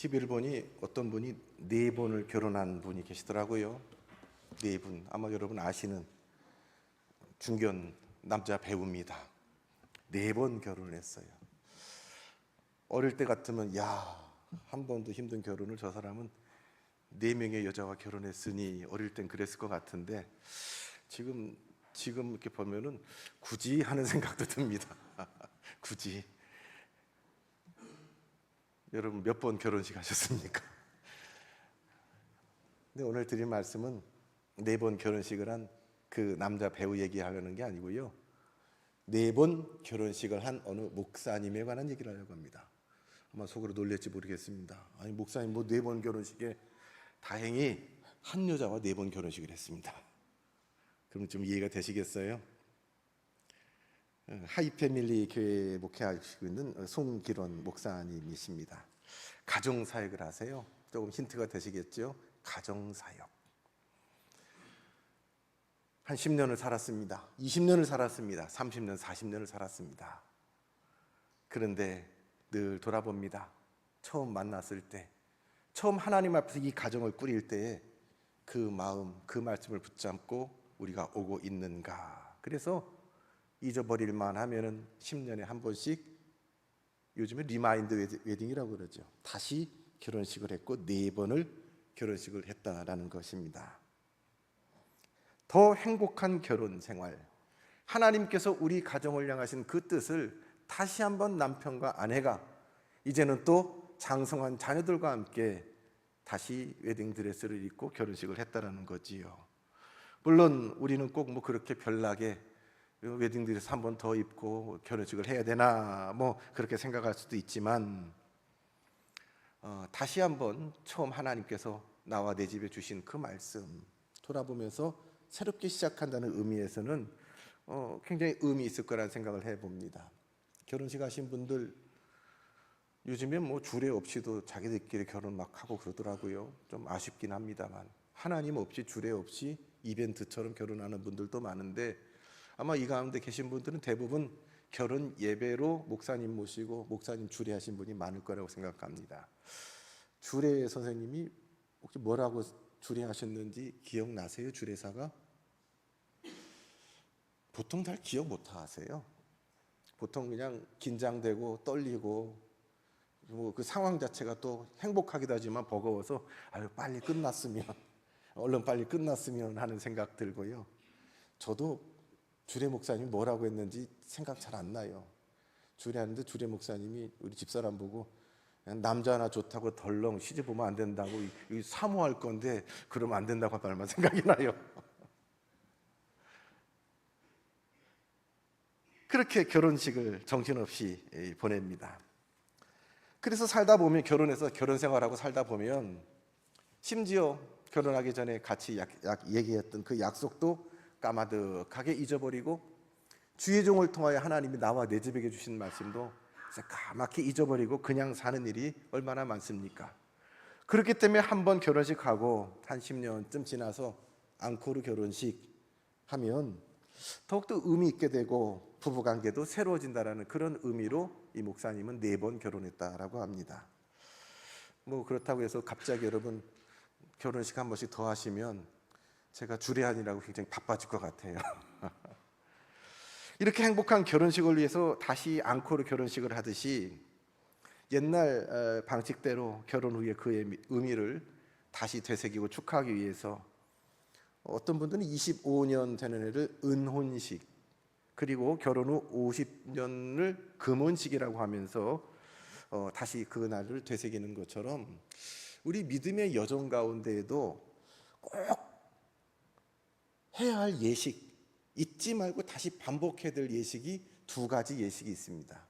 TV를 보니 어떤 분이 4번을 결혼한 분이 계시더라고요. 4분. 아마 여러분 아시는 중견 남자 배우입니다. 4번 결혼을 했어요. 어릴 때 같으면 한 번도 힘든 결혼을 저 사람은 4명의 여자와 결혼했으니 어릴 땐 그랬을 것 같은데 지금 이렇게 보면은 굳이 하는 생각도 듭니다. 굳이. 여러분 몇 번 결혼식 하셨습니까? 근데 오늘 드릴 말씀은 4번 결혼식을 한 그 남자 배우 얘기하려는 게 아니고요. 4번 결혼식을 한 어느 목사님에 관한 얘기를 하려고 합니다. 아마 속으로 놀랄지 모르겠습니다. 아니 목사님 뭐 4번 결혼식에 다행히 한 여자와 4번 결혼식을 했습니다. 그럼 좀 이해가 되시겠어요? 하이패밀리 교회 목회하시고 있는 송기론 목사님이십니다. 가정사역을 하세요. 조금 힌트가 되시겠죠? 가정사역. 한 10년을 살았습니다. 20년을 살았습니다. 30년, 40년을 살았습니다. 그런데 늘 돌아봅니다. 처음 만났을 때, 처음 하나님 앞에서 이 가정을 꾸릴 때에 그 마음, 그 말씀을 붙잡고 우리가 오고 있는가. 그래서 잊어버릴만 하면은 10년에 한 번씩, 요즘에 리마인드 웨딩이라고 그러죠. 다시 결혼식을 했고 4번을 결혼식을 했다라는 것입니다. 더 행복한 결혼 생활, 하나님께서 우리 가정을 향하신 그 뜻을 다시 한번 남편과 아내가 이제는 또 장성한 자녀들과 함께 다시 웨딩드레스를 입고 결혼식을 했다라는 거지요. 물론 우리는 꼭 뭐 그렇게 별나게 웨딩드레스 한 번 더 입고 결혼식을 해야 되나 뭐 그렇게 생각할 수도 있지만 다시 한번 처음 하나님께서 나와 내 집에 주신 그 말씀 돌아보면서 새롭게 시작한다는 의미에서는 굉장히 의미 있을 거라는 생각을 해봅니다. 결혼식 하신 분들 요즘에 뭐 주례 없이도 자기들끼리 결혼 막 하고 그러더라고요. 좀 아쉽긴 합니다만 하나님 없이 주례 없이 이벤트처럼 결혼하는 분들도 많은데 아마 이 가운데 계신 분들은 대부분 결혼 예배로 목사님 모시고 목사님 주례하신 분이 많을 거라고 생각합니다. 주례 선생님이 혹시 뭐라고 주례하셨는지 기억나세요? 주례사가? 보통 잘 기억 못 하세요. 보통 그냥 긴장되고 떨리고 뭐 그 상황 자체가 또 행복하기도 하지만 버거워서 빨리 끝났으면 얼른 빨리 끝났으면 하는 생각 들고요. 저도 주례 목사님이 뭐라고 했는지 생각 잘 안 나요. 주례하는데 주례 목사님이 우리 집사람 보고 그냥 남자 하나 좋다고 덜렁 시집 보면 안 된다고 사모할 건데 그러면 안 된다고 한 말만 생각이 나요. 그렇게 결혼식을 정신없이 보냅니다. 그래서 살다 보면 결혼해서 결혼 생활하고 살다 보면 심지어 결혼하기 전에 같이 얘기했던 그 약속도 까마득하게 잊어버리고 주의 종을 통하여 하나님이 나와 내 집에게 주신 말씀도 까맣게 잊어버리고 그냥 사는 일이 얼마나 많습니까? 그렇기 때문에 한번 결혼식하고 한 10년쯤 지나서 앙코르 결혼식 하면 더욱더 의미 있게 되고 부부관계도 새로워진다라는 그런 의미로 이 목사님은 4번 결혼했다라고 합니다. 뭐 그렇다고 해서 갑자기 여러분 결혼식 한 번씩 더 하시면 제가 주례하느라고 굉장히 바빠질 것 같아요. 이렇게 행복한 결혼식을 위해서 다시 앙코르 결혼식을 하듯이 옛날 방식대로 결혼 후에 그의 의미를 다시 되새기고 축하하기 위해서 어떤 분들은 25년 되는 해를 은혼식, 그리고 결혼 후 50년을 금혼식이라고 하면서 다시 그 날을 되새기는 것처럼 우리 믿음의 여정 가운데에도 꼭 해야 할 예식, 잊지 말고 다시 반복해야 될 예식이 2가지 예식이 있습니다.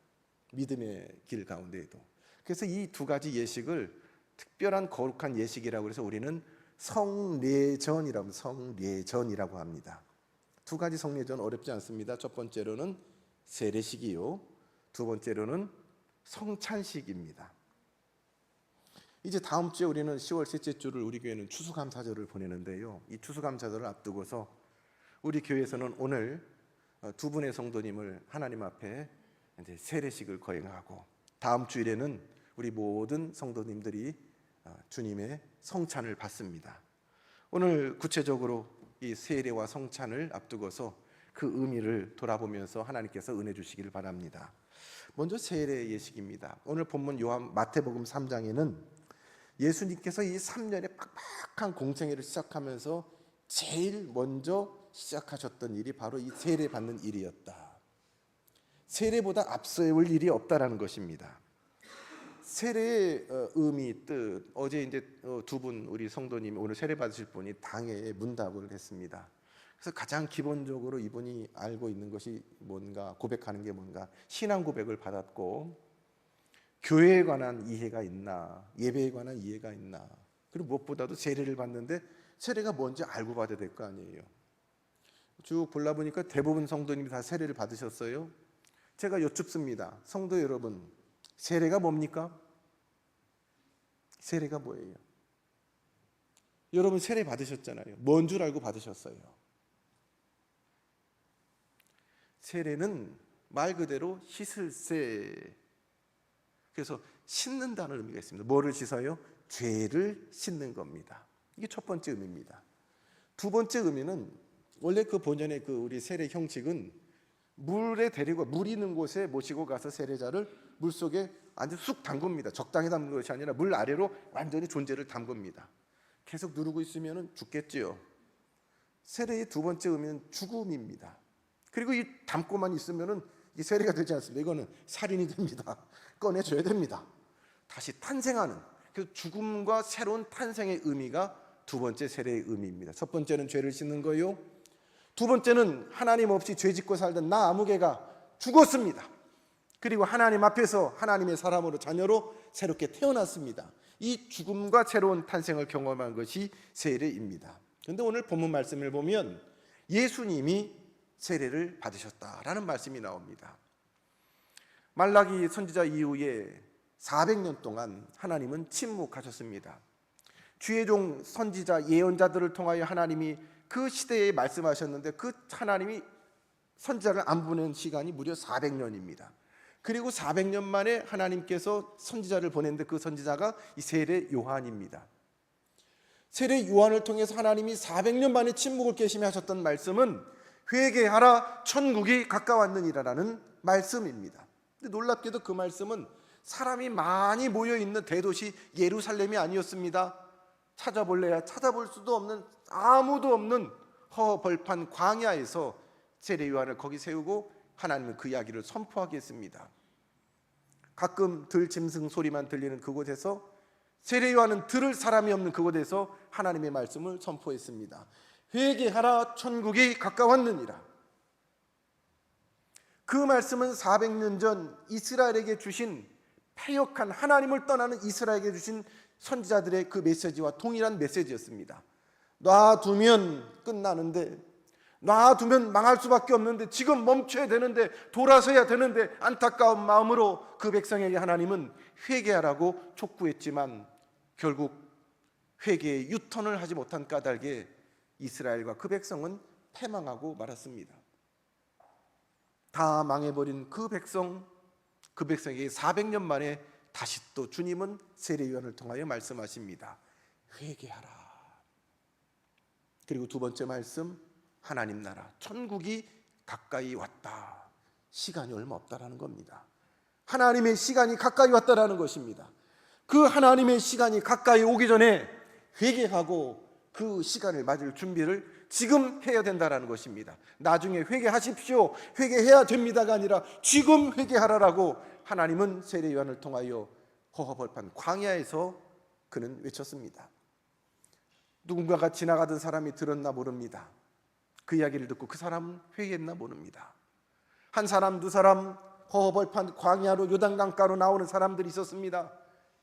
믿음의 길 가운데에도. 그래서 이 2가지 예식을 특별한 거룩한 예식이라고 해서 우리는 성례전이라고 합니다. 2가지 성례전 어렵지 않습니다. 첫 번째로는 세례식이요, 2번째로는 성찬식입니다. 이제 다음 주에 우리는 10월 셋째 주를 우리 교회는 추수감사절을 보내는데요. 이 추수감사절을 앞두고서 우리 교회에서는 오늘 2분의 성도님을 하나님 앞에 이제 세례식을 거행하고 다음 주일에는 우리 모든 성도님들이 주님의 성찬을 받습니다. 오늘 구체적으로 이 세례와 성찬을 앞두고서 그 의미를 돌아보면서 하나님께서 은혜 주시기를 바랍니다. 먼저 세례 예식입니다. 오늘 본문 마태복음 3장에는 예수님께서 이 3년의 빡빡한 공생애를 시작하면서 제일 먼저 시작하셨던 일이 바로 이 세례 받는 일이었다. 세례보다 앞세울 일이 없다라는 것입니다. 세례의 의미, 뜻, 어제 이제 두 분 우리 성도님 오늘 세례 받으실 분이 당회에 문답을 했습니다. 그래서 가장 기본적으로 이분이 알고 있는 것이 뭔가, 고백하는 게 뭔가, 신앙 고백을 받았고 교회에 관한 이해가 있나, 예배에 관한 이해가 있나, 그리고 무엇보다도 세례를 받는데 세례가 뭔지 알고 받아야 될 거 아니에요. 쭉 골라보니까 대부분 성도님이 다 세례를 받으셨어요. 제가 여쭙습니다. 성도 여러분, 세례가 뭡니까? 세례가 뭐예요? 여러분 세례 받으셨잖아요. 뭔 줄 알고 받으셨어요? 세례는 말 그대로 씻을세. 그래서 씻는다는 의미가 있습니다. 뭐를 씻어요? 죄를 씻는 겁니다. 이게 첫 번째 의미입니다. 두 번째 의미는 원래 그 본연의 그 우리 세례 형식은 물에 데리고 물 있는 곳에 모시고 가서 세례자를 물 속에 완전 쑥 담굽니다. 적당히 담는 것이 아니라 물 아래로 완전히 존재를 담굽니다. 계속 누르고 있으면 죽겠지요. 세례의 두 번째 의미는 죽음입니다. 그리고 이 담고만 있으면은 이 세례가 되지 않습니다. 이거는 살인이 됩니다. 꺼내줘야 됩니다. 다시 탄생하는, 그 죽음과 새로운 탄생의 의미가 두 번째 세례의 의미입니다. 첫 번째는 죄를 씻는 거요. 두 번째는 하나님 없이 죄 짓고 살던 나 아무개가 죽었습니다. 그리고 하나님 앞에서 하나님의 사람으로 자녀로 새롭게 태어났습니다. 이 죽음과 새로운 탄생을 경험한 것이 세례입니다. 그런데 오늘 본문 말씀을 보면 예수님이 세례를 받으셨다라는 말씀이 나옵니다. 말라기 선지자 이후에 400년 동안 하나님은 침묵하셨습니다. 주의 종 선지자 예언자들을 통하여 하나님이 그 시대에 말씀하셨는데 그 하나님이 선지자를 안 보낸 시간이 무려 400년입니다. 그리고 400년 만에 하나님께서 선지자를 보냈는데 그 선지자가 이 세례 요한입니다. 세례 요한을 통해서 하나님이 400년 만에 침묵을 깨시며 하셨던 말씀은 회개하라 천국이 가까웠느니라라는 말씀입니다. 근데 놀랍게도 그 말씀은 사람이 많이 모여있는 대도시 예루살렘이 아니었습니다. 찾아볼래야 찾아볼 수도 없는, 아무도 없는 허벌판 광야에서 세례 요한을 거기 세우고 하나님은 그 이야기를 선포하게 했습니다. 가끔 들짐승 소리만 들리는 그곳에서 세례 요한은 들을 사람이 없는 그곳에서 하나님의 말씀을 선포했습니다. 회개하라 천국이 가까웠느니라. 그 말씀은 400년 전 이스라엘에게 주신, 패역한 하나님을 떠나는 이스라엘에게 주신 선지자들의 그 메시지와 동일한 메시지였습니다. 놔두면 끝나는데, 놔두면 망할 수밖에 없는데, 지금 멈춰야 되는데, 돌아서야 되는데, 안타까운 마음으로 그 백성에게 하나님은 회개하라고 촉구했지만 결국 회개의 유턴을 하지 못한 까닭에 이스라엘과 그 백성은 패망하고 말았습니다. 다 망해버린 그 백성에게 400년 만에 다시 또 주님은 세례 요한을 통하여 말씀하십니다. 회개하라. 그리고 두 번째 말씀, 하나님 나라 천국이 가까이 왔다. 시간이 얼마 없다라는 겁니다. 하나님의 시간이 가까이 왔다라는 것입니다. 그 하나님의 시간이 가까이 오기 전에 회개하고 그 시간을 맞을 준비를 지금 해야 된다라는 것입니다. 나중에 회개하십시오, 회개해야 됩니다가 아니라 지금 회개하라라고 하나님은 세례 요한을 통하여 허허벌판 광야에서 그는 외쳤습니다. 누군가가 지나가던 사람이 들었나 모릅니다. 그 이야기를 듣고 그 사람은 회개했나 모릅니다. 한 사람, 두 사람, 허허벌판 광야로 요단강가로 나오는 사람들이 있었습니다.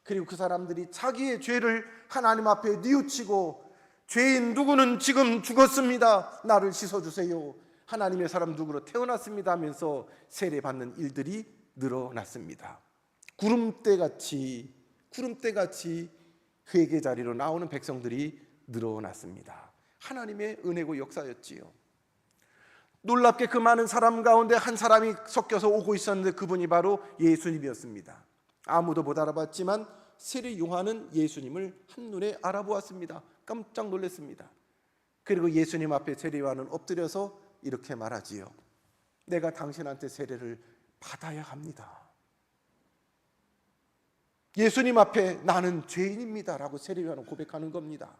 그리고 그 사람들이 자기의 죄를 하나님 앞에 뉘우치고, 죄인 누구는 지금 죽었습니다, 나를 씻어주세요, 하나님의 사람 누구로 태어났습니다 하면서 세례받는 일들이 늘어났습니다. 구름대같이 회개 자리로 나오는 백성들이 늘어났습니다. 하나님의 은혜고 역사였지요. 놀랍게 그 많은 사람 가운데 한 사람이 섞여서 오고 있었는데 그분이 바로 예수님이었습니다. 아무도 못 알아봤지만 세례 요한은 예수님을 한눈에 알아보았습니다. 깜짝 놀랐습니다. 그리고 예수님 앞에 세례 요한은 엎드려서 이렇게 말하지요. 내가 당신한테 세례를 받아야 합니다. 예수님 앞에 나는 죄인입니다 라고 세례 요한은 고백하는 겁니다.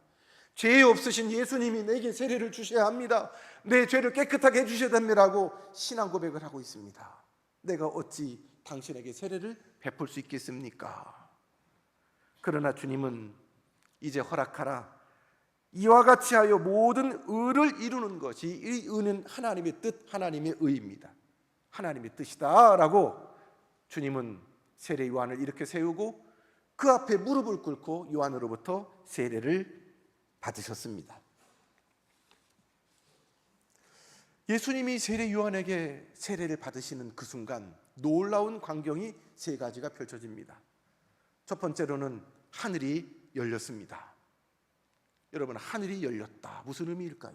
죄 없으신 예수님이 내게 세례를 주셔야 합니다. 내 죄를 깨끗하게 해주셔야 됩니다라고 신앙 고백을 하고 있습니다. 내가 어찌 당신에게 세례를 베풀 수 있겠습니까? 그러나 주님은 이제 허락하라. 이와 같이 하여 모든 의를 이루는 것이, 이 의는 하나님의 뜻, 하나님의 의입니다. 하나님의 뜻이다 라고 주님은 세례 요한을 이렇게 세우고 그 앞에 무릎을 꿇고 요한으로부터 세례를 받으셨습니다. 예수님이 세례 요한에게 세례를 받으시는 그 순간 놀라운 광경이 세 가지가 펼쳐집니다. 첫 번째로는 하늘이 열렸습니다. 여러분, 하늘이 열렸다. 무슨 의미일까요?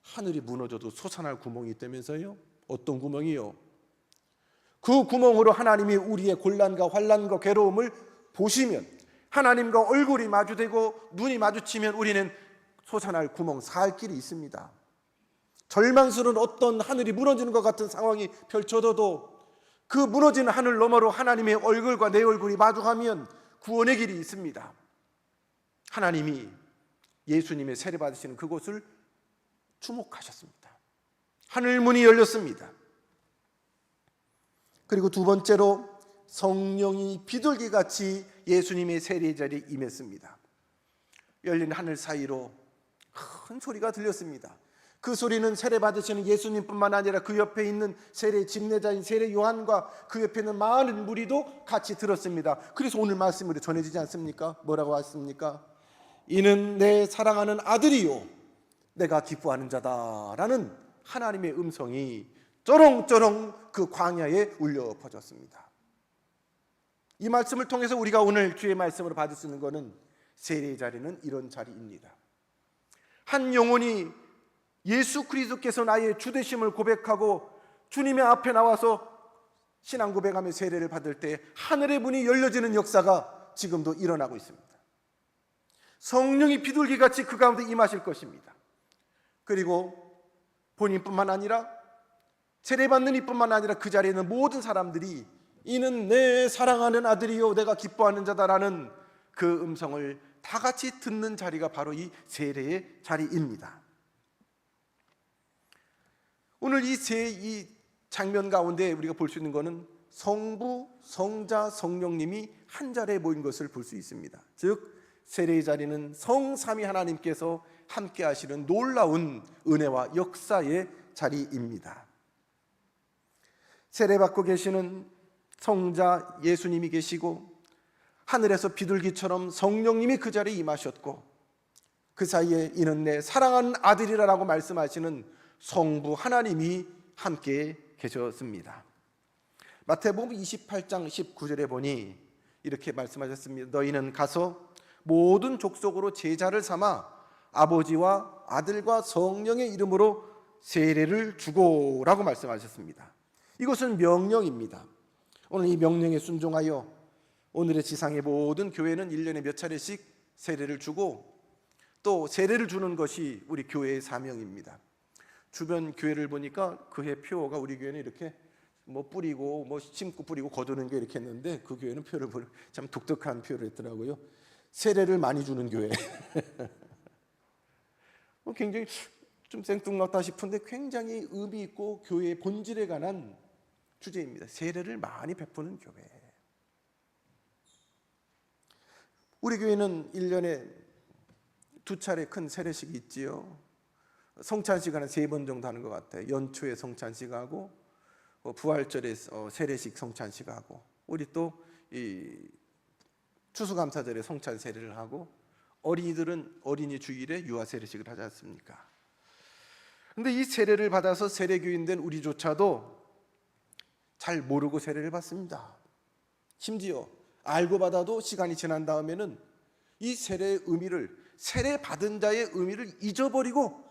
하늘이 무너져도 솟아날 구멍이 있다면서요? 어떤 구멍이요? 그 구멍으로 하나님이 우리의 곤란과 환난과 괴로움을 보시면, 하나님과 얼굴이 마주되고 눈이 마주치면 우리는 솟아날 구멍, 살 길이 있습니다. 절망스러운 어떤 하늘이 무너지는 것 같은 상황이 펼쳐져도 그 무너지는 하늘 너머로 하나님의 얼굴과 내 얼굴이 마주하면 구원의 길이 있습니다. 하나님이 예수님의 세례 받으시는 그곳을 주목하셨습니다. 하늘 문이 열렸습니다. 그리고 두 번째로 성령이 비둘기같이 예수님의 세례 자리에 임했습니다. 열린 하늘 사이로 큰 소리가 들렸습니다. 그 소리는 세례 받으시는 예수님뿐만 아니라 그 옆에 있는 세례 집례자인 세례 요한과 그 옆에 있는 많은 무리도 같이 들었습니다. 그래서 오늘 말씀으로 전해지지 않습니까? 뭐라고 하십니까? 이는 내 사랑하는 아들이요 내가 기뻐하는 자다라는 하나님의 음성이 쩌렁쩌렁 그 광야에 울려 퍼졌습니다. 이 말씀을 통해서 우리가 오늘 주의 말씀으로 받을 수 있는 것은 세례의 자리는 이런 자리입니다. 한 영혼이 예수 그리스도께서 나의 주되심을 고백하고 주님의 앞에 나와서 신앙 고백하며 세례를 받을 때 하늘의 문이 열려지는 역사가 지금도 일어나고 있습니다. 성령이 비둘기같이 그 가운데 임하실 것입니다. 그리고 본인뿐만 아니라 세례받는 이뿐만 아니라 그 자리에 있는 모든 사람들이 이는 내 사랑하는 아들이요 내가 기뻐하는 자다라는 그 음성을 다 같이 듣는 자리가 바로 이 세례의 자리입니다. 오늘 이 장면 가운데 우리가 볼 수 있는 것은 성부, 성자, 성령님이 한 자리에 모인 것을 볼 수 있습니다. 즉 세례의 자리는 성삼위 하나님께서 함께 하시는 놀라운 은혜와 역사의 자리입니다. 세례받고 계시는 성자 예수님이 계시고 하늘에서 비둘기처럼 성령님이 그 자리에 임하셨고 그 사이에 이는 내 사랑하는 아들이라고 말씀하시는 성부 하나님이 함께 계셨습니다. 마태복음 28장 19절에 보니 이렇게 말씀하셨습니다. 너희는 가서 모든 족속으로 제자를 삼아 아버지와 아들과 성령의 이름으로 세례를 주고라고 말씀하셨습니다. 이것은 명령입니다. 오늘 이 명령에 순종하여 오늘의 지상의 모든 교회는 1년에 몇 차례씩 세례를 주고 또 세례를 주는 것이 우리 교회의 사명입니다. 주변 교회를 보니까 그해 표어가 우리 교회는 이렇게 뿌리고 심고 뿌리고 거두는 게 이렇게 했는데 그 교회는 표를 보니 참 독특한 표를 했더라고요. 세례를 많이 주는 교회. 굉장히 좀 생뚱맞다 싶은데 굉장히 의미 있고 교회의 본질에 관한 주제입니다. 세례를 많이 베푸는 교회. 우리 교회는 1년에 2차례 큰 세례식이 있지요. 성찬식 한 3번 정도 하는 것 같아요. 연초에 성찬식 하고 부활절에 세례식 성찬식 하고 우리 또 이 추수감사절에 성찬 세례를 하고 어린이들은 어린이 주일에 유아 세례식을 하지 않습니까? 그런데 이 세례를 받아서 세례교인 된 우리조차도 잘 모르고 세례를 받습니다. 심지어 알고 받아도 시간이 지난 다음에는 이 세례의 의미를 세례 받은 자의 의미를 잊어버리고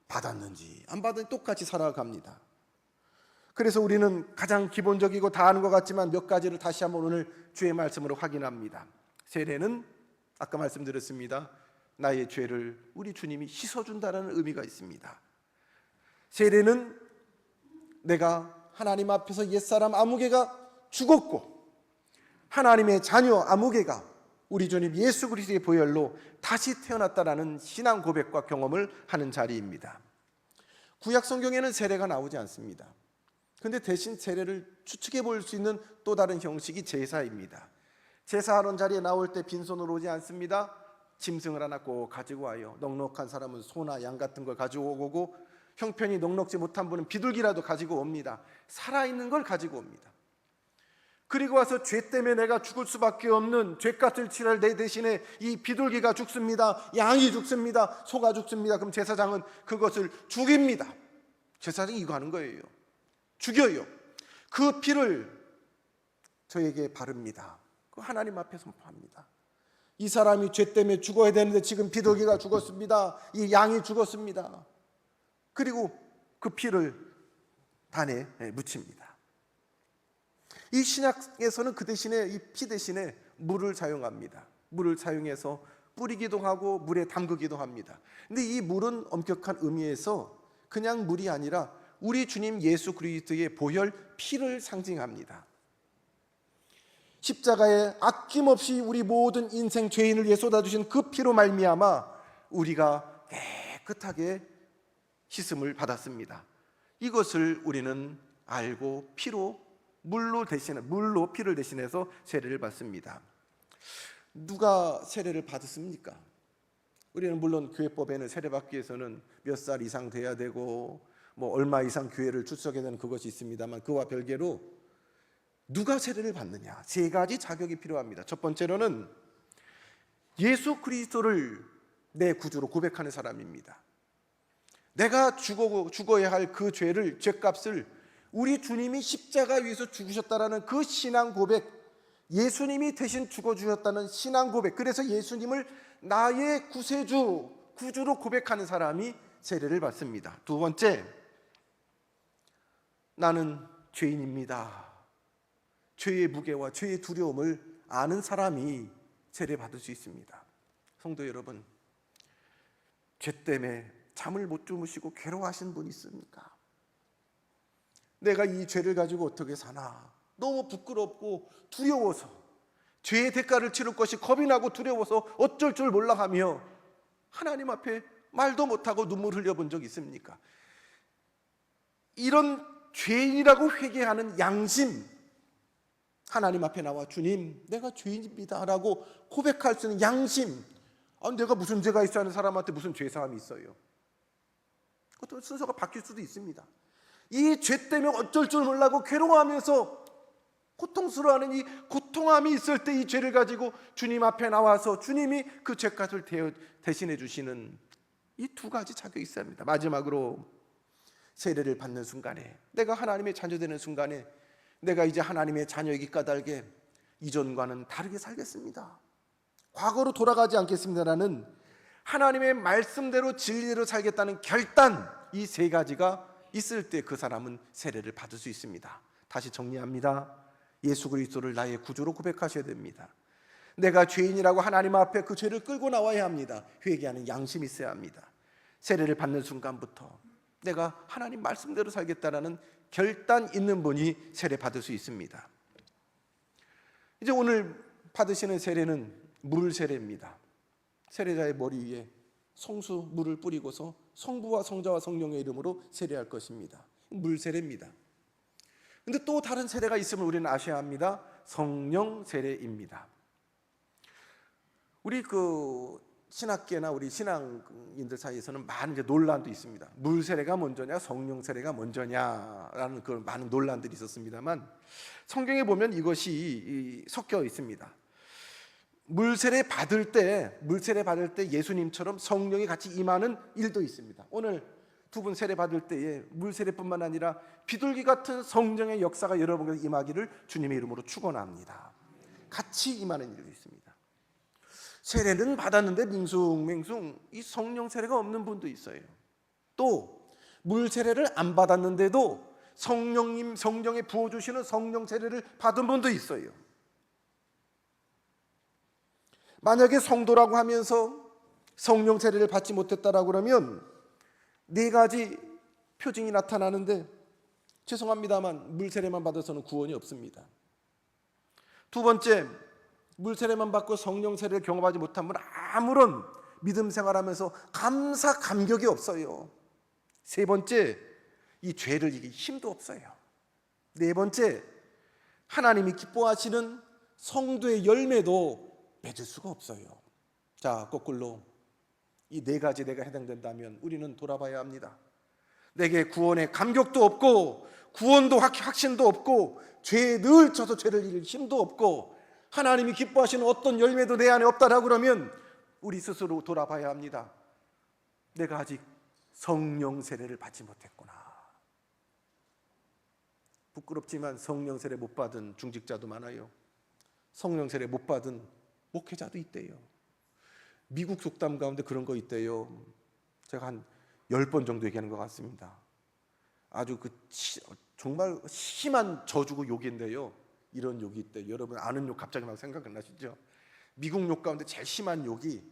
받았는지 안 받았는지 똑같이 살아갑니다. 그래서 우리는 가장 기본적이고 다 아는 것 같지만 몇 가지를 다시 한번 오늘 주의 말씀으로 확인합니다. 세례는 아까 말씀드렸습니다. 나의 죄를 우리 주님이 씻어준다는 의미가 있습니다. 세례는 내가 하나님 앞에서 옛사람 아무개가 죽었고 하나님의 자녀 아무개가 우리 주님 예수 그리스도의 보혈로 다시 태어났다라는 신앙 고백과 경험을 하는 자리입니다. 구약 성경에는 세례가 나오지 않습니다. 그런데 대신 세례를 추측해 볼 수 있는 또 다른 형식이 제사입니다. 제사하는 자리에 나올 때 빈손으로 오지 않습니다. 짐승을 하나 꼭 가지고 와요. 넉넉한 사람은 소나 양 같은 걸 가지고 오고, 형편이 넉넉지 못한 분은 비둘기라도 가지고 옵니다. 살아있는 걸 가지고 옵니다. 그리고 와서 죄 때문에 내가 죽을 수밖에 없는 죄값을 치를 내 대신에 이 비둘기가 죽습니다. 양이 죽습니다. 소가 죽습니다. 그럼 제사장은 그것을 죽입니다. 제사장이 이거 하는 거예요. 죽여요. 그 피를 저에게 바릅니다. 그 하나님 앞에서 합니다. 이 사람이 죄 때문에 죽어야 되는데 지금 비둘기가 죽었습니다. 이 양이 죽었습니다. 그리고 그 피를 단에 묻힙니다. 이 신약에서는 그 대신에 이 피 대신에 물을 사용합니다. 물을 사용해서 뿌리기도 하고 물에 담그기도 합니다. 근데 이 물은 엄격한 의미에서 그냥 물이 아니라 우리 주님 예수 그리스도의 보혈 피를 상징합니다. 십자가에 아낌없이 우리 모든 인생 죄인을 위해 쏟아주신 그 피로 말미암아 우리가 깨끗하게 씻음을 받았습니다. 이것을 우리는 알고 물로 피를 대신해서 세례를 받습니다. 누가 세례를 받았습니까? 우리는 물론 교회법에는 세례받기 위해서는 몇 살 이상 돼야 되고 뭐 얼마 이상 교회를 출석해야 되는 그것이 있습니다만, 그와 별개로 누가 세례를 받느냐, 세 가지 자격이 필요합니다. 첫 번째로는 예수 그리스도를 내 구주로 고백하는 사람입니다. 내가 죽어야 할 그 죄값을 우리 주님이 십자가 위에서 죽으셨다라는 그 신앙 고백, 예수님이 대신 죽어주셨다는 신앙 고백, 그래서 예수님을 나의 구주로 고백하는 사람이 세례를 받습니다. 두 번째, 나는 죄인입니다. 죄의 무게와 죄의 두려움을 아는 사람이 세례받을 수 있습니다. 성도 여러분, 죄 때문에 잠을 못 주무시고 괴로워하신 분 있습니까? 내가 이 죄를 가지고 어떻게 사나, 너무 부끄럽고 두려워서, 죄의 대가를 치를 것이 겁이 나고 두려워서 어쩔 줄 몰라 하며 하나님 앞에 말도 못하고 눈물 흘려본 적 있습니까? 이런 죄인이라고 회개하는 양심, 하나님 앞에 나와 주님 내가 죄인입니다 라고 고백할 수 있는 양심, 내가 무슨 죄가 있어 하는 사람한테 무슨 죄사함이 있어요? 그것도 순서가 바뀔 수도 있습니다. 이 죄 때문에 어쩔 줄 몰라고 괴로워하면서 고통스러워하는 이 고통함이 있을 때 이 죄를 가지고 주님 앞에 나와서 주님이 그 죄값을 대신해 주시는 이 두 가지 자격이 있어야 합니다. 마지막으로 세례를 받는 순간에, 내가 하나님의 자녀 되는 순간에 내가 이제 하나님의 자녀이기 까닭에 이전과는 다르게 살겠습니다, 과거로 돌아가지 않겠습니다라는 하나님의 말씀대로 진리대로 살겠다는 결단, 이 세 가지가 있을 때 그 사람은 세례를 받을 수 있습니다. 다시 정리합니다. 예수 그리스도를 나의 구주로 고백하셔야 됩니다. 내가 죄인이라고 하나님 앞에 그 죄를 끌고 나와야 합니다. 회개하는 양심이 있어야 합니다. 세례를 받는 순간부터 내가 하나님 말씀대로 살겠다라는 결단 있는 분이 세례 받을 수 있습니다. 이제 오늘 받으시는 세례는 물 세례입니다. 세례자의 머리 위에 성수 물을 뿌리고서 성부와 성자와 성령의 이름으로 세례할 것입니다. 물 세례입니다. 근데 또 다른 세례가 있음을 우리는 아셔야 합니다. 성령 세례입니다. 우리 신학계나 우리 신앙인들 사이에서는 많은 이제 논란도 있습니다. 물 세례가 먼저냐, 성령 세례가 먼저냐라는 그 많은 논란들이 있었습니다만, 성경에 보면 이것이 섞여 있습니다. 물 세례 받을 때 예수님처럼 성령이 같이 임하는 일도 있습니다. 오늘 두 분 세례 받을 때에 물 세례뿐만 아니라 비둘기 같은 성령의 역사가 여러분에게 임하기를 주님의 이름으로 축원합니다. 같이 임하는 일도 있습니다. 세례는 받았는데 밍숭맹숭 이 성령 세례가 없는 분도 있어요. 또 물 세례를 안 받았는데도 성령에 부어주시는 성령 세례를 받은 분도 있어요. 만약에 성도라고 하면서 성령 세례를 받지 못했다라고 그러면 네 가지 표징이 나타나는데, 죄송합니다만 물 세례만 받아서는 구원이 없습니다. 두 번째, 물 세례만 받고 성령 세례를 경험하지 못한 분은 아무런 믿음 생활하면서 감사 감격이 없어요. 세 번째, 이 죄를 이길 힘도 없어요. 네 번째, 하나님이 기뻐하시는 성도의 열매도 맺을 수가 없어요. 자, 거꾸로 이 네 가지 내가 해당된다면 우리는 돌아봐야 합니다. 내게 구원의 감격도 없고 구원도 확신도 없고 죄에 늘 져서 죄를 이길 힘도 없고 하나님이 기뻐하시는 어떤 열매도 내 안에 없다라고 그러면 우리 스스로 돌아봐야 합니다. 내가 아직 성령 세례를 받지 못했구나. 부끄럽지만 성령 세례 못 받은 중직자도 많아요. 성령 세례 못 받은 목회자도 있대요. 미국 속담 가운데 그런 거 있대요. 제가 한 10번 정도 얘기하는 것 같습니다. 아주 정말 심한 저주고 욕인데요. 이런 욕이 있대요. 여러분 아는 욕 갑자기 막 생각나시죠? 미국 욕 가운데 제일 심한 욕이,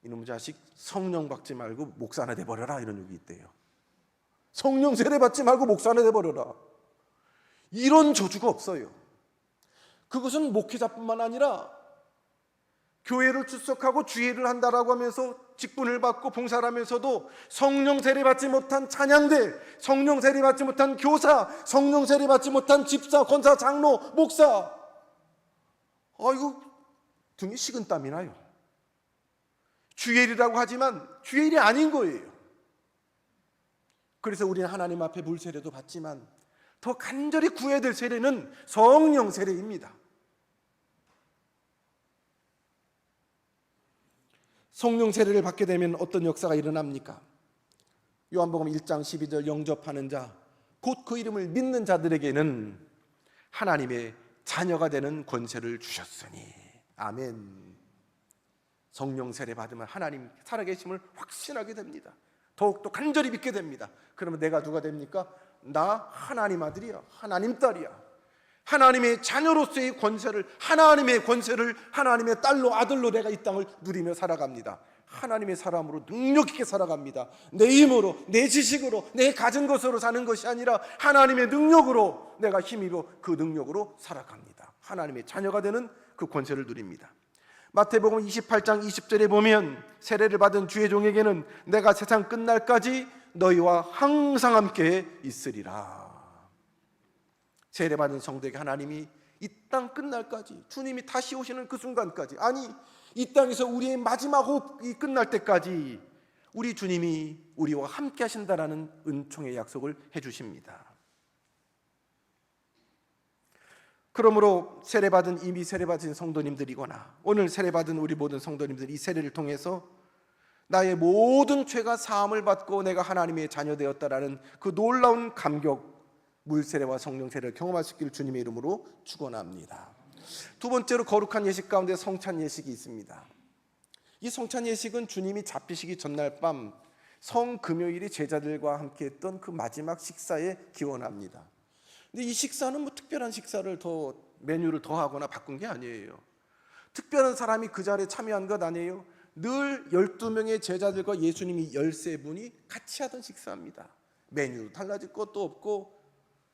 이놈의 자식 성령 받지 말고 목사나 돼버려라, 이런 욕이 있대요. 성령 세례 받지 말고 목사나 돼버려라, 이런 저주가 없어요. 그것은 목회자뿐만 아니라 교회를 출석하고 주일을 한다라고 하면서 직분을 받고 봉사를 하면서도 성령 세례 받지 못한 찬양대, 성령 세례 받지 못한 교사, 성령 세례 받지 못한 집사, 권사, 장로, 목사, 이거 등에 식은땀이 나요. 주일이라고 하지만 주일이 아닌 거예요. 그래서 우리는 하나님 앞에 물 세례도 받지만 더 간절히 구해야 될 세례는 성령 세례입니다. 성령 세례를 받게 되면 어떤 역사가 일어납니까? 요한복음 1장 12절 영접하는 자, 곧 그 이름을 믿는 자들에게는 하나님의 자녀가 되는 권세를 주셨으니. 아멘. 성령 세례 받으면 하나님 살아계심을 확신하게 됩니다. 더욱더 간절히 믿게 됩니다. 그러면 내가 누가 됩니까? 나 하나님 아들이야, 하나님 딸이야. 하나님의 자녀로서의 권세를, 하나님의 권세를 하나님의 딸로, 아들로 내가 이 땅을 누리며 살아갑니다. 하나님의 사람으로 능력 있게 살아갑니다. 내 힘으로, 내 지식으로, 내 가진 것으로 사는 것이 아니라 하나님의 능력으로, 내가 힘입어 그 능력으로 살아갑니다. 하나님의 자녀가 되는 그 권세를 누립니다. 마태복음 28장 20절에 보면 세례를 받은 주의 종에게는 내가 세상 끝날까지 너희와 항상 함께 있으리라. 세례받은 성도에게 하나님이 이 땅 끝날까지, 주님이 다시 오시는 그 순간까지, 아니 이 땅에서 우리의 마지막 호흡이 끝날 때까지 우리 주님이 우리와 함께 하신다라는 은총의 약속을 해주십니다. 그러므로 이미 세례받은 성도님들이거나 오늘 세례받은 우리 모든 성도님들이 이 세례를 통해서 나의 모든 죄가 사함을 받고 내가 하나님의 자녀 되었다라는 그 놀라운 감격, 물세례와 성령세례를 경험할 수 있기를 주님의 이름으로 축원합니다. 두 번째로 거룩한 예식 가운데 성찬 예식이 있습니다. 이 성찬 예식은 주님이 잡히시기 전날 밤 성금요일이 제자들과 함께 했던 그 마지막 식사에 기원합니다. 근데 이 식사는 특별한 식사를 메뉴를 더 하거나 바꾼 게 아니에요. 특별한 사람이 그 자리에 참여한 것 아니에요. 늘 12명의 제자들과 예수님이 13분이 같이 하던 식사입니다. 메뉴도 달라질 것도 없고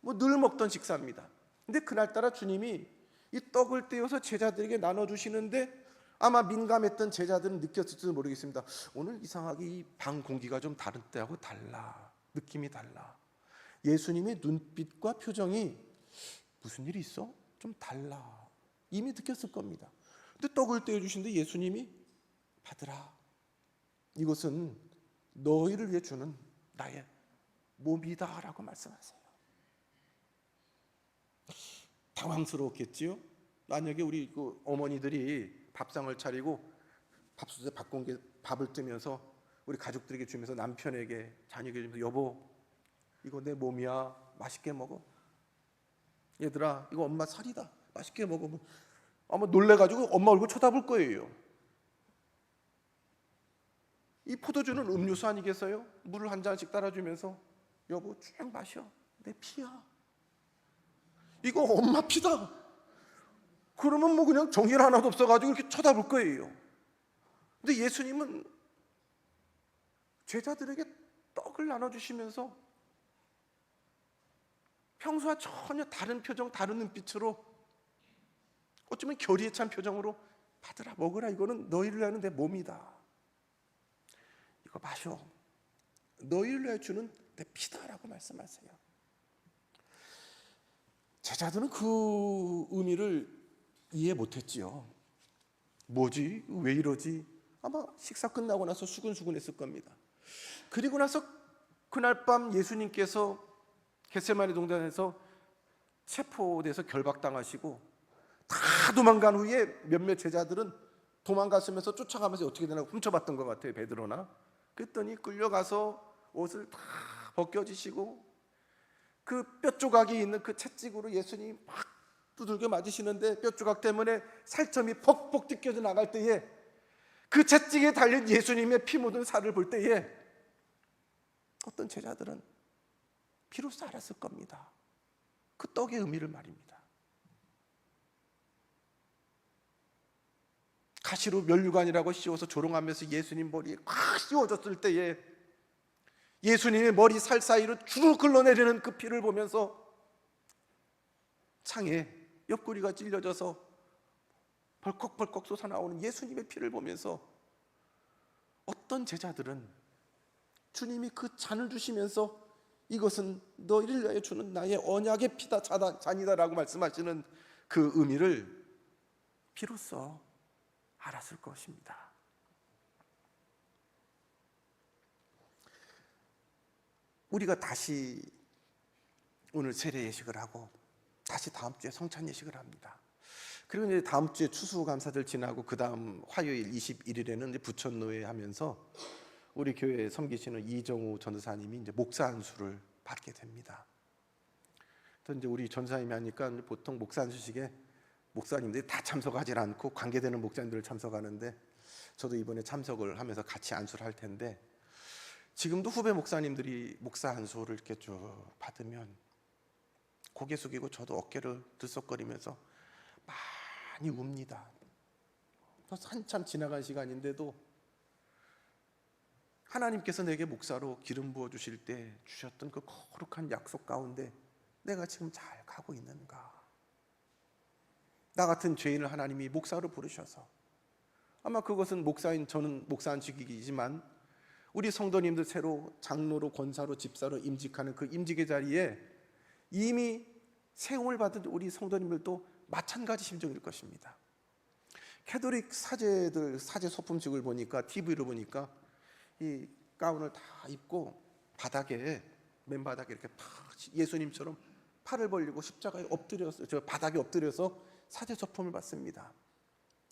늘 먹던 식사입니다. 근데 그날따라 주님이 이 떡을 떼어서 제자들에게 나눠주시는데 아마 민감했던 제자들은 느꼈을지도 모르겠습니다. 오늘 이상하게 이 방 공기가 좀 다른 때하고 달라. 느낌이 달라. 예수님의 눈빛과 표정이 무슨 일이 있어? 좀 달라. 이미 느꼈을 겁니다. 근데 떡을 떼어주시는데 예수님이 받으라. 이것은 너희를 위해 주는 나의 몸이다 라고 말씀하세요. 당황스러웠겠지요? 만약에 우리 어머니들이 밥상을 차리고 밥솥에 밥을 뜨면서 우리 가족들에게 주면서 남편에게, 자녀에게 주면서 여보 이거 내 몸이야, 맛있게 먹어. 얘들아 이거 엄마 살이다, 맛있게 먹어. 아마 놀래가지고 엄마 얼굴 쳐다볼 거예요. 이 포도주는 음료수 아니겠어요? 물을 한 잔씩 따라주면서 여보 쭉 마셔. 내 피야. 이거 엄마 피다. 그러면 뭐 그냥 정신 하나도 없어가지고 이렇게 쳐다볼 거예요. 근데 예수님은 제자들에게 떡을 나눠주시면서 평소와 전혀 다른 표정, 다른 눈빛으로, 어쩌면 결의에 찬 표정으로, 받으라, 먹으라, 이거는 너희를 위하여 내 몸이다. 이거 마셔. 너희를 위하여 주는 내 피다라고 말씀하세요. 제자들은 그 의미를 이해 못했지요. 뭐지? 왜 이러지? 아마 식사 끝나고 나서 수근수근했을 겁니다. 그리고 나서 그날 밤 예수님께서 겟세마네 동산에서 체포돼서 결박당하시고 다 도망간 후에 몇몇 제자들은 도망갔으면서 쫓아가면서 어떻게 되나 훔쳐봤던 것 같아요. 베드로나. 그랬더니 끌려가서 옷을 다 벗겨지시고 그 뼈조각이 있는 그 채찍으로 예수님이 막 두들겨 맞으시는데 뼈조각 때문에 살점이 퍽퍽 뜯겨져 나갈 때에 그 채찍에 달린 예수님의 피 묻은 살을 볼 때에 어떤 제자들은 비로소 알았을 겁니다. 그 떡의 의미를 말입니다. 가시로 면류관이라고 씌워서 조롱하면서 예수님 머리에 꽉 씌워졌을 때에 예수님의 머리 살 사이로 주르륵 흘러내리는 그 피를 보면서 창에 옆구리가 찔려져서 벌컥벌컥 솟아나오는 예수님의 피를 보면서 어떤 제자들은 주님이 그 잔을 주시면서 이것은 너희를 위하여 주는 나의 언약의 피다, 잔이다라고 말씀하시는 그 의미를 비로소 알았을 것입니다. 우리가 다시 오늘 세례 예식을 하고 다시 다음 주에 성찬 예식을 합니다. 그리고 이제 다음 주에 추수감사절 지나고 그 다음 화요일 21일에는 이제 부천노회 하면서 우리 교회에 섬기시는 이정우 전도사님이 이제 목사 안수를 받게 됩니다. 또 이제 우리 전도사님이 하니까 보통 목사 안수식에 목사님들이 다 참석하지 않고 관계되는 목사님들 참석하는데 저도 이번에 참석을 하면서 같이 안수를 할 텐데 지금도 후배 목사님들이 목사 안수를 이렇게 쭉 받으면 고개 숙이고 저도 어깨를 들썩거리면서 많이 웁니다. 한참 지나간 시간인데도 하나님께서 내게 목사로 기름 부어 주실 때 주셨던 그 거룩한 약속 가운데 내가 지금 잘 가고 있는가? 나 같은 죄인을 하나님이 목사로 부르셔서 아마 그것은 목사인 저는 목사직이지만 우리 성도님들 새로 장로로 권사로 집사로 임직하는 그 임직의 자리에 이미 세움을 받은 우리 성도님들도 마찬가지 심정일 것입니다. 캐톨릭 사제들 사제 소품식을 보니까 TV를 보니까 이 가운을 다 입고 바닥에 맨바닥에 이렇게 예수님처럼 팔을 벌리고 십자가에 엎드려서 저 바닥에 엎드려서 사제 소품을 받습니다.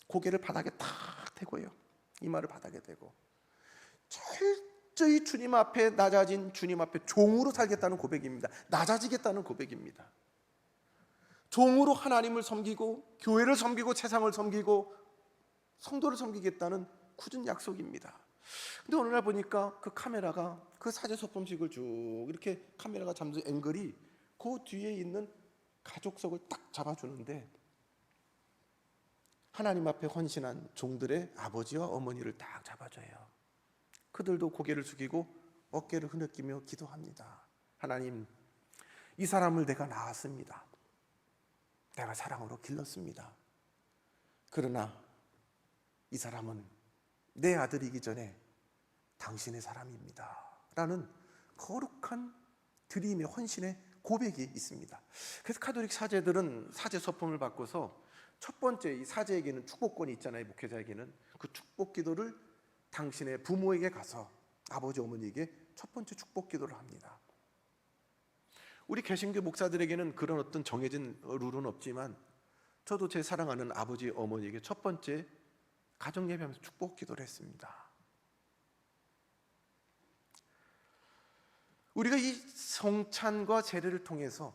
고개를 바닥에 탁 대고요. 이마를 바닥에 대고 철저히 주님 앞에 낮아진 주님 앞에 종으로 살겠다는 고백입니다. 낮아지겠다는 고백입니다. 종으로 하나님을 섬기고 교회를 섬기고 세상을 섬기고 성도를 섬기겠다는 굳은 약속입니다. 근데 어느 날 보니까 그 카메라가 그 사제 소품식을 쭉 이렇게 카메라가 잡는 앵글이 그 뒤에 있는 가족석을 딱 잡아주는데 하나님 앞에 헌신한 종들의 아버지와 어머니를 딱 잡아줘요. 그들도 고개를 숙이고 어깨를 흐느끼며 기도합니다. 하나님, 이 사람을 내가 낳았습니다. 내가 사랑으로 길렀습니다. 그러나 이 사람은 내 아들이기 전에 당신의 사람입니다. 라는 거룩한 드림의 헌신의 고백이 있습니다. 그래서 가톨릭 사제들은 사제 소품을 바꿔서 첫 번째 이 사제에게는 축복권이 있잖아요. 목회자에게는 그 축복 기도를 당신의 부모에게 가서 아버지 어머니에게 첫 번째 축복 기도를 합니다. 우리 개신교 목사들에게는 그런 어떤 정해진 룰은 없지만 저도 제 사랑하는 아버지 어머니에게 첫 번째 가정 예배하면서 축복 기도를 했습니다. 우리가 이 성찬과 세례를 통해서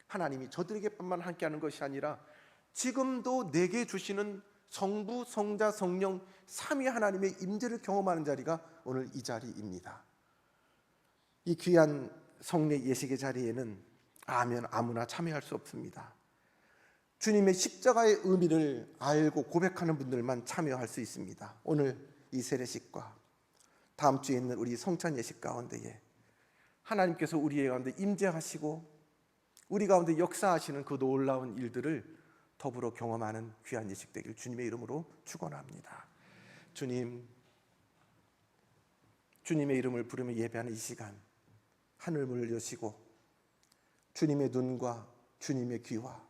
하나님이 저들에게뿐만 함께하는 것이 아니라 지금도 내게 주시는 성부, 성자, 성령 삼위 하나님의 임재를 경험하는 자리가 오늘 이 자리입니다. 이 귀한 성례 예식의 자리에는 아무나 참여할 수 없습니다. 주님의 십자가의 의미를 알고 고백하는 분들만 참여할 수 있습니다. 오늘 이 세례식과 다음 주에 있는 우리 성찬 예식 가운데에 하나님께서 우리 가운데 임재하시고 우리 가운데 역사하시는 그 놀라운 일들을 더불어 경험하는 귀한 예식 되길 주님의 이름으로 축원합니다. 주님의 이름을 부르며 예배하는 이 시간, 하늘 문을 여시고 주님의 눈과 주님의 귀와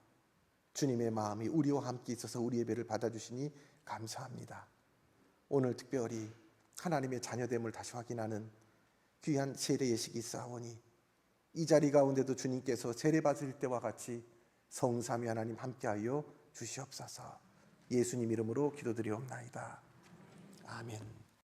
주님의 마음이 우리와 함께 있어서 우리 예배를 받아주시니 감사합니다. 오늘 특별히 하나님의 자녀됨을 다시 확인하는 귀한 세례 예식이 있사오니 이 자리 가운데도 주님께서 세례 받을 때와 같이 성삼위 하나님 함께하여 주시옵소서. 예수님 이름으로 기도드리옵나이다. 아멘.